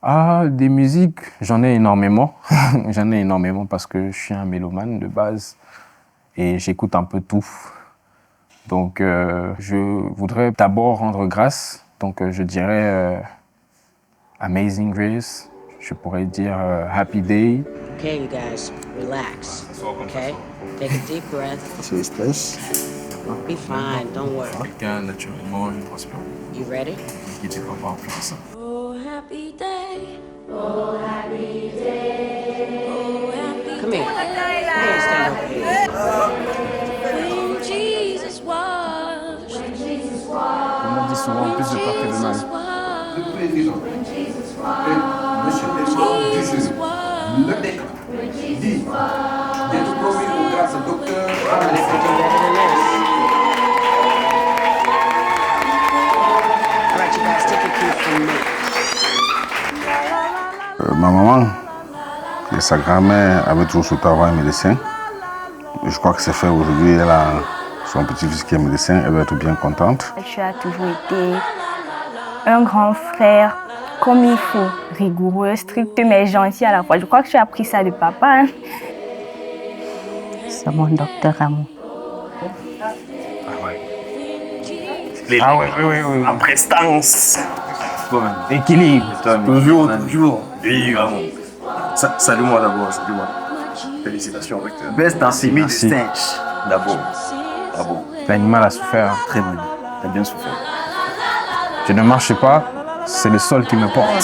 Ah, des musiques, j'en ai énormément. J'en ai énormément parce que je suis un mélomane de base et j'écoute un peu tout. Donc, je voudrais d'abord rendre grâce. Donc, je dirais Amazing Grace. Je pourrais dire Happy Day. Okay, you guys, relax. Okay? Take a deep breath. C'est stress. Be fine, don't worry. Quelqu'un naturellement, je pense pas. You ready? Qui dit pas par place. Oh, happy day. Oh, happy day. Oh, happy Come here. day. Come here, stand over here. When Jesus washed. When Jesus washed. On me dit souvent plus de peur que de mal. Monsieur le président du jury, le décret dit d'être promu grâce au docteur. I'm gonna do better than this. All right, you guys, take a cue from me. Ma maman et sa grand-mère avaient toujours souhaité avoir un médecin. Je crois que c'est fait aujourd'hui. Elle a son petit-fils qui est médecin. Elle va être bien contente. Tu as toujours été un grand frère, comme il faut, rigoureux, strict, mais gentil à la fois. Je crois que tu as appris ça de papa. Hein? C'est mon docteur à moi. Ah ouais, oui. La prestance. Équilibre. Toujours. Oui, vraiment. Salut-moi d'abord, salut-moi. Félicitations, docteur. Best dans ces Merci. stage. D'abord. Bravo. L'animal a souffert. Très bon. T'as bien souffert. Je ne marche pas, c'est le sol qui me porte.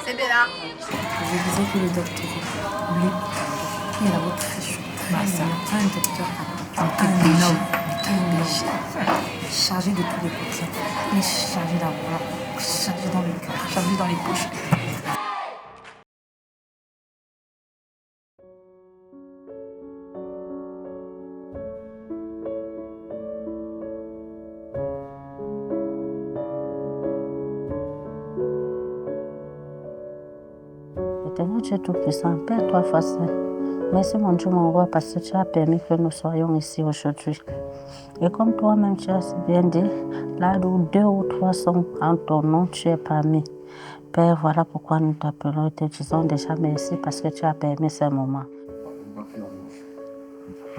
C'est Bella. Je disais que le docteur, lui, il a votre pression. C'est un docteur, un homme, chargé de tous les patients, mais chargé d'avoir, chargé dans le cœur, chargé dans les poches. Éternel Dieu Tout-Puissant, Père, toi face. Merci mon Dieu, mon roi, parce que tu as permis que nous soyons ici aujourd'hui. Et comme toi-même tu as si bien dit, là où 2 ou 3 sont en ton nom, tu es parmi. Père, voilà pourquoi nous t'appelons et te disons déjà merci parce que tu as permis ces moments.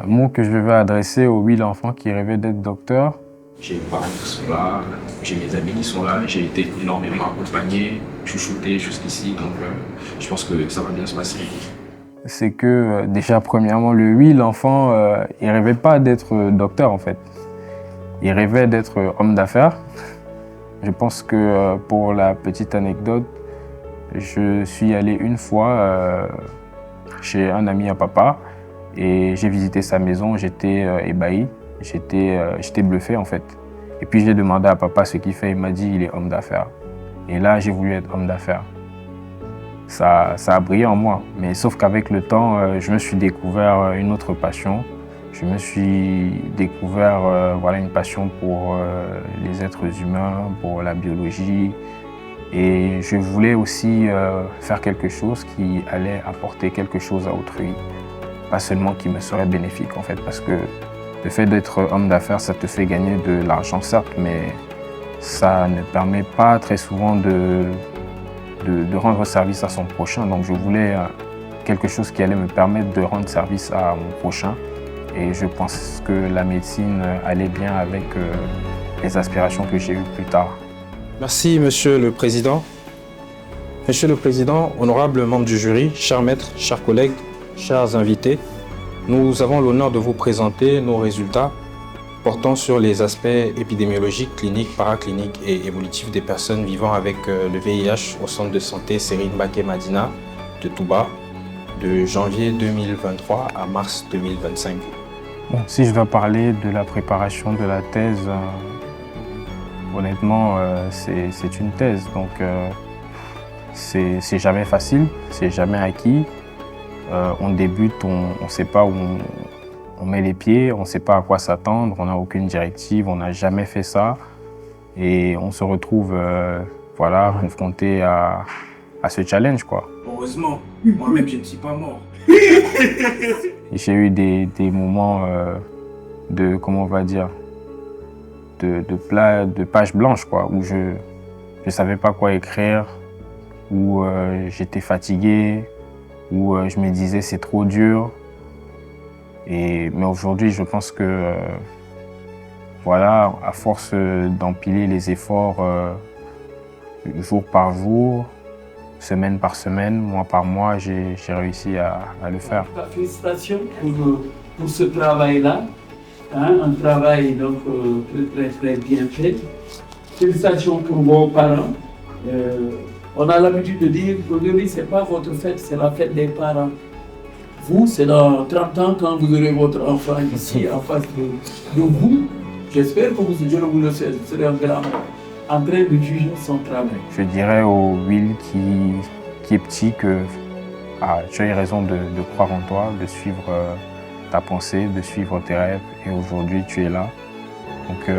Un mot que je vais adresser aux 8 enfants qui rêvaient d'être docteurs. J'ai mes parents qui sont là, j'ai mes amis qui sont là, j'ai été énormément accompagné, chouchouté jusqu'ici, donc je pense que ça va bien se passer. C'est que déjà, premièrement, le 8, l'enfant, il rêvait pas d'être docteur en fait. Il rêvait d'être homme d'affaires. Je pense que pour la petite anecdote, je suis allé une fois chez un ami à papa et j'ai visité sa maison, j'étais ébahi, j'étais bluffé en fait. Et puis j'ai demandé à papa ce qu'il fait, il m'a dit il est homme d'affaires. Et là, j'ai voulu être homme d'affaires. Ça a brillé en moi, mais sauf qu'avec le temps, je me suis découvert une autre passion. Je me suis découvert une passion pour les êtres humains, pour la biologie. Et je voulais aussi faire quelque chose qui allait apporter quelque chose à autrui. Pas seulement qui me serait bénéfique en fait, parce que le fait d'être homme d'affaires, ça te fait gagner de l'argent certes, mais ça ne permet pas très souvent de rendre service à son prochain. Donc je voulais quelque chose qui allait me permettre de rendre service à mon prochain. Et je pense que la médecine allait bien avec les aspirations que j'ai eues plus tard. Merci, Monsieur le Président. Monsieur le Président, honorables membres du jury, chers maîtres, chers collègues, chers invités, nous avons l'honneur de vous présenter nos résultats portant sur les aspects épidémiologiques, cliniques, paracliniques et évolutifs des personnes vivant avec le VIH au centre de santé Serine Baké Madina de Touba de janvier 2023 à mars 2025. Bon, si je dois parler de la préparation de la thèse, honnêtement, c'est une thèse, donc c'est jamais facile, c'est jamais acquis. On débute, on ne sait pas où on met les pieds, on ne sait pas à quoi s'attendre, on n'a aucune directive, on n'a jamais fait ça. Et on se retrouve voilà, confronté à ce challenge, quoi. Heureusement, moi-même, je ne suis pas mort. J'ai eu des moments de, comment on va dire, de pages blanches, quoi, où je ne savais pas quoi écrire, où j'étais fatigué, où je me disais c'est trop dur. Mais aujourd'hui, je pense que, voilà, à force d'empiler les efforts jour par jour, semaine par semaine, mois par mois, j'ai réussi à le faire. Félicitations pour ce travail-là, hein, un travail donc très bien fait. Félicitations pour vos parents. On a l'habitude de dire qu'aujourd'hui, ce n'est pas votre fête, c'est la fête des parents. Vous, c'est dans 30 ans quand vous aurez votre enfant ici en face de vous. J'espère que je vous le sais, vous serez en train de juger son travail. Je dirais au Will qui est petit que tu as eu raison de croire en toi, de suivre ta pensée, de suivre tes rêves. Et aujourd'hui, tu es là. Donc,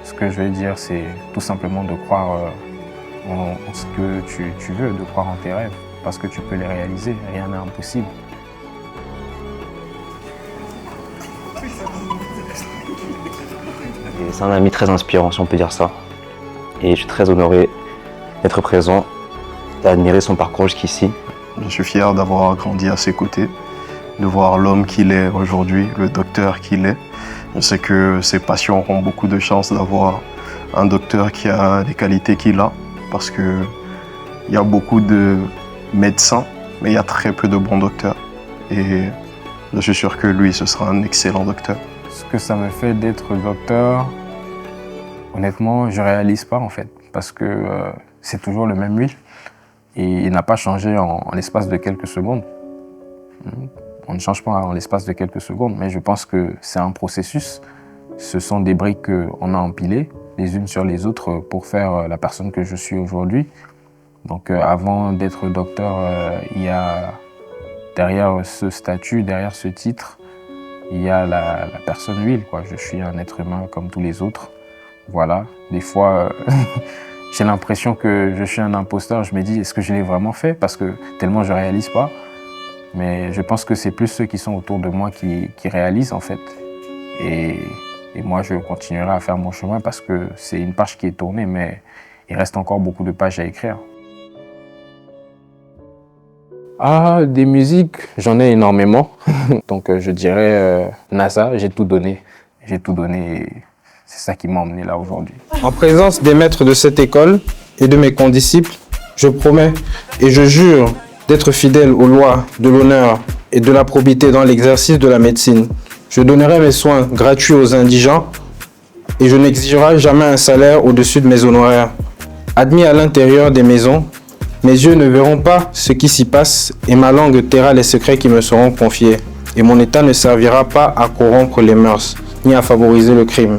ce que je vais dire, c'est tout simplement de croire en ce que tu veux, de croire en tes rêves, parce que tu peux les réaliser. Rien n'est impossible. C'est un ami très inspirant, si on peut dire ça. Et je suis très honoré d'être présent, d'admirer son parcours jusqu'ici. Je suis fier d'avoir grandi à ses côtés, de voir l'homme qu'il est aujourd'hui, le docteur qu'il est. Je sais que ses patients auront beaucoup de chance d'avoir un docteur qui a les qualités qu'il a, parce qu'il y a beaucoup de médecins, mais il y a très peu de bons docteurs. Et je suis sûr que lui, ce sera un excellent docteur. Ce que ça me fait d'être docteur, honnêtement, je ne réalise pas en fait, parce que c'est toujours le même Will et il n'a pas changé en l'espace de quelques secondes. On ne change pas en l'espace de quelques secondes, mais je pense que c'est un processus. Ce sont des briques qu'on a empilées les unes sur les autres pour faire la personne que je suis aujourd'hui. Donc avant d'être docteur, il y a derrière ce statut, derrière ce titre, il y a la personne Will, quoi. Je suis un être humain comme tous les autres. Voilà, des fois, j'ai l'impression que je suis un imposteur. Je me dis, est-ce que je l'ai vraiment fait? Parce que tellement je ne réalise pas. Mais je pense que c'est plus ceux qui sont autour de moi qui réalisent, en fait. Et moi, je continuerai à faire mon chemin parce que c'est une page qui est tournée, mais il reste encore beaucoup de pages à écrire. Ah, des musiques, j'en ai énormément. Donc je dirais NASA, j'ai tout donné. J'ai tout donné et c'est ça qui m'a emmené là aujourd'hui. En présence des maîtres de cette école et de mes condisciples, je promets et je jure d'être fidèle aux lois de l'honneur et de la probité dans l'exercice de la médecine. Je donnerai mes soins gratuits aux indigents et je n'exigerai jamais un salaire au-dessus de mes honoraires. Admis à l'intérieur des maisons, mes yeux ne verront pas ce qui s'y passe et ma langue taira les secrets qui me seront confiés. Et mon état ne servira pas à corrompre les mœurs, ni à favoriser le crime.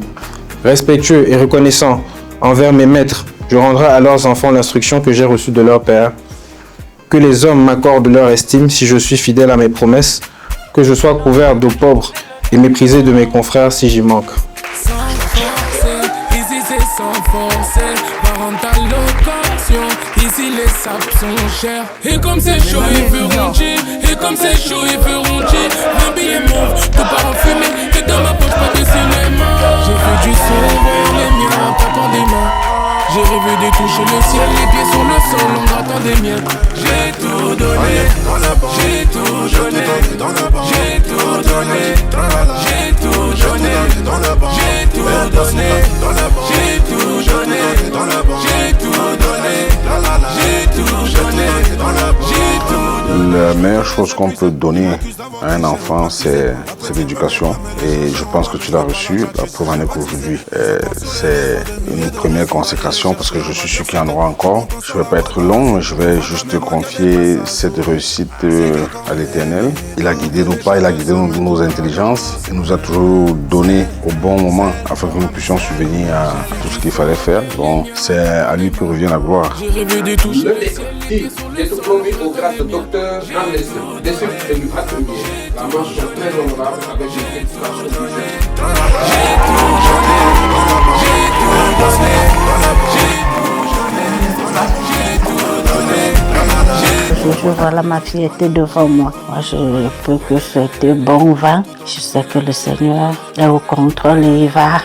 Respectueux et reconnaissant envers mes maîtres, je rendrai à leurs enfants l'instruction que j'ai reçue de leur père. Que les hommes m'accordent leur estime si je suis fidèle à mes promesses, que je sois couvert d'eau pauvre et méprisé de mes confrères si j'y manque. Ici c'est sans forcer, parental location. Ici les sapes sont chers. Et comme c'est chaud, ils feront chier. Et comme c'est chaud, ils feront chier. Un billet mauve, tout part en fumée. Et dans ma poche, pas de cinéma. J'ai fait du son, les miens, tapant des mains. J'ai rêvé de toucher le ciel, les pieds sur le sol, en grattant des miens. J'ai tout donné, j'ai tout donné, j'ai tout donné, j'ai tout donné, j'ai tout donné, j'ai tout donné, j'ai tout donné, j'ai tout donné, j'ai tout. La meilleure chose qu'on peut donner à un enfant, c'est l'éducation. Et je pense que tu l'as reçu. La preuve en est qu'aujourd'hui, c'est une première consécration parce que je suis sûr qu'il y en aura encore. Je ne vais pas être long, je vais juste te confier cette réussite à l'Éternel. Il a guidé nos pas, il a guidé nos intelligences. Il nous a toujours donné au bon moment afin que nous puissions subvenir à tout ce qu'il fallait faire. Donc, c'est à lui que revient la gloire. J'ai rêvé de toucher Le détective est promu au grade de docteur en médecine. Des suites du bâtonnier. La mention très honorable avec une extraction du genre. J'ai tout donné, j'ai tout donné, j'ai tout donné. Je vois ma fierté devant moi. Moi, je peux que souhaiter bon vent. Je sais que le Seigneur est au contrôle et il va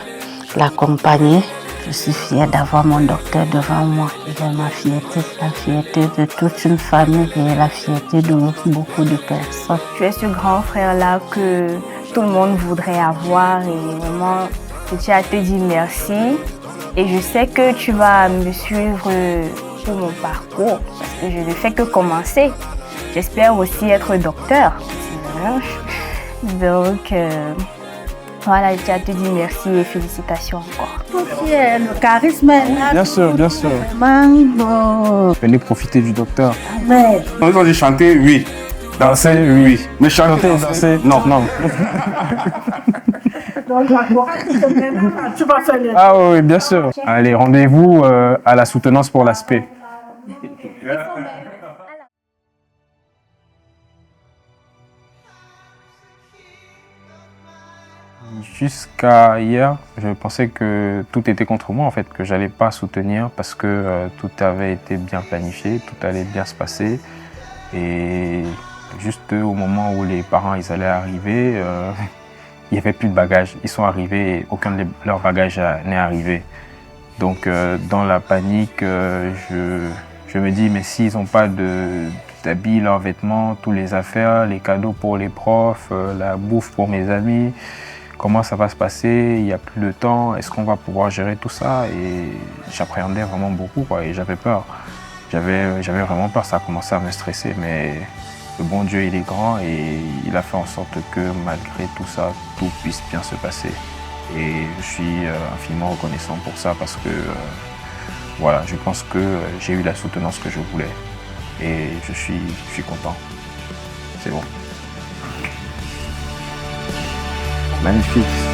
l'accompagner. Je suis fière d'avoir mon docteur devant moi. Il est ma fierté, la fierté de toute une famille et la fierté de beaucoup de personnes. Tu es ce grand frère-là que tout le monde voudrait avoir et vraiment, je tiens à te dire merci. Et je sais que tu vas me suivre pour mon parcours parce que je ne fais que commencer. J'espère aussi être docteur. Donc, voilà, je tiens à te dire merci et félicitations encore. Le charisme est là. Bien sûr, bien sûr. Venez profiter du docteur. Amen. On a dit chanter, oui. Danser, oui. Mais chanter, danser, non. Non. Tu vas faire les... Ah oui, bien sûr. Allez, rendez-vous à la soutenance pour l'aspect. Jusqu'à hier, je pensais que tout était contre moi, en fait, que j'allais pas soutenir parce que tout avait été bien planifié, tout allait bien se passer. Et juste au moment où les parents ils allaient arriver, il n'y avait plus de bagages. Ils sont arrivés et aucun de leurs bagages n'est arrivé. Donc dans la panique, je me dis, mais s'ils n'ont pas d'habits, leurs vêtements, tous les affaires, les cadeaux pour les profs, la bouffe pour mes amis, comment ça va se passer? Il n'y a plus de temps, est-ce qu'on va pouvoir gérer tout ça? Et j'appréhendais vraiment beaucoup, quoi, et j'avais peur. J'avais vraiment peur, ça a commencé à me stresser, mais le bon Dieu, il est grand et il a fait en sorte que malgré tout ça, tout puisse bien se passer. Et je suis infiniment reconnaissant pour ça parce que voilà, je pense que j'ai eu la soutenance que je voulais et je suis content. C'est bon. Magnifique.